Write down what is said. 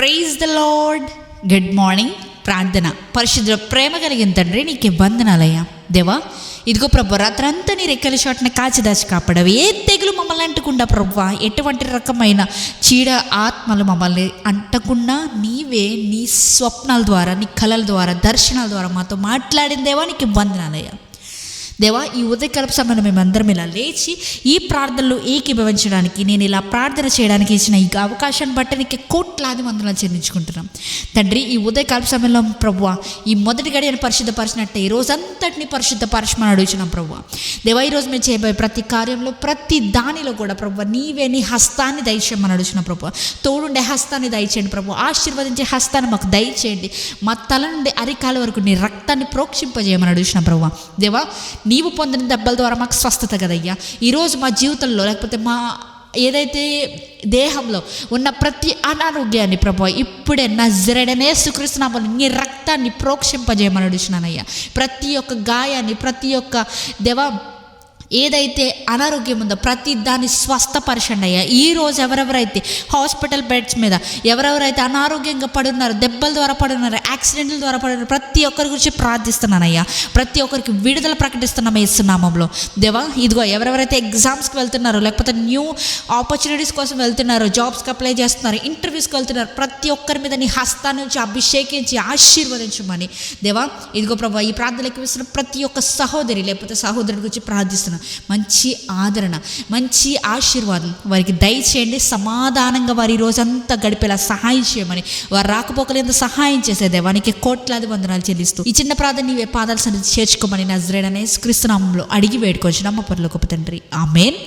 Praise the Lord. Good morning. ప్రార్థన. పరిశుద్ధ ప్రేమ కలిగిన తండ్రి, నీకు వందనాలయ్యా. దేవా, ఇదిగో ప్రభు, రాత్రంతా నీ రెక్కల చోటన కాచిదాచి కాపాడవు. ఏ తెగులు మమ్మల్ని అంటకుండా ప్రభు, ఎటువంటి రకమైన చీడ ఆత్మలు మమ్మల్ని అంటకుండా నీవే నీ స్వప్నాల ద్వారా, నీ కళల ద్వారా, దర్శనాల ద్వారా మాతో మాట్లాడిన దేవా, నీకు వందనాలయ్యా. దేవా, ఈ ఉదయకాల సమయంలో మేమందరం ఇలా లేచి ఈ ప్రార్థనలు ఏకీభవించడానికి, నేను ఇలా ప్రార్థన చేయడానికి ఇచ్చిన ఈ అవకాశాన్ని బట్టి నీకు కోట్లాది వందనాలు చెల్లించుకుంటున్నాం తండ్రి. ఈ ఉదయకాల సమయంలో ప్రభువా, ఈ మొదటి గడియను పరిశుద్ధపరిచినట్టే ఈ రోజంతటిని పరిశుద్ధపరచమని అడుగుతున్నాం ప్రభువా. దేవా, ఈరోజు మేము చేయబోయే ప్రతి కార్యంలో, ప్రతి దానిలో కూడా ప్రభువా, నీవే నీ హస్తాన్ని దయచేయమని అడుగుతున్నాం ప్రభువా. తోడుండే హస్తాన్ని దయచేయండి ప్రభు, ఆశీర్వదించే హస్తాన్ని మాకు దయచేయండి. మా తల నుండి అరికాల వరకు నీ రక్తాన్ని ప్రోక్షింపజేయమని అడుగుతున్నాం ప్రభువా. దేవా, నీవు పొందిన దెబ్బల ద్వారా మాకు స్వస్థత కదయ్యా. ఈరోజు మా జీవితంలో, లేకపోతే మా ఏదైతే దేహంలో ఉన్న ప్రతి అనారోగ్యాన్ని ప్రభు ఇప్పుడే నజరేయుడైన యేసుక్రీస్తు నామములో నీ రక్తాన్ని ప్రోక్షింపజేయమని అడుగుతున్నానయ్యా. ప్రతి ఒక్క గాయాన్ని, ప్రతి ఒక్క దేవా ఏదైతే అనారోగ్యం ఉందో ప్రతి దాన్ని స్వస్థపరచండి అయ్యా. ఈరోజు ఎవరెవరైతే హాస్పిటల్ బెడ్స్ మీద, ఎవరెవరైతే అనారోగ్యంగా పడున్నారో, దెబ్బల ద్వారా పడున్నారో, యాక్సిడెంట్ల ద్వారా పడున్నారు, ప్రతి ఒక్కరి గురించి ప్రార్థిస్తున్నానయ్యా. ప్రతి ఒక్కరికి విడుదల ప్రకటిస్తున్నాం యేసు నామములో. దేవా, ఇదిగో ఎవరెవరైతే ఎగ్జామ్స్కి వెళ్తున్నారో, లేకపోతే న్యూ ఆపర్చునిటీస్ కోసం వెళ్తున్నారో, జాబ్స్కి అప్లై చేస్తున్నారు, ఇంటర్వ్యూస్కి వెళ్తున్నారు, ప్రతి ఒక్కరి మీద నీ హస్తాన్ని నుంచి అభిషేకించి ఆశీర్వదించమని దేవా, ఇదిగో ప్రభు, ఈ ప్రార్థనలకు వేస్తున్న ప్రతి ఒక్క సహోదరి లేకపోతే సహోదరుడి గురించి ప్రార్థిస్తున్నాను. మంచి ఆదరణ, మంచి ఆశీర్వాదం వారికి దయచేయండి. సమాధానంగా వారి రోజంతా గడిపేలా సహాయం చేయమని, వారు రాకపోకలేంత సహాయం చేసే దేవానికి కోట్లాది వందనాలు చెల్లిస్తూ ఈ చిన్న ప్రార్థన నీవే పాదాల సన్నిధికి చేర్చుకోమని నజరేయుడైన యేసుక్రీస్తు నామములో అడిగి వేడుకొంచున్నాము పరలోకపు తండ్రి. ఆమేన్.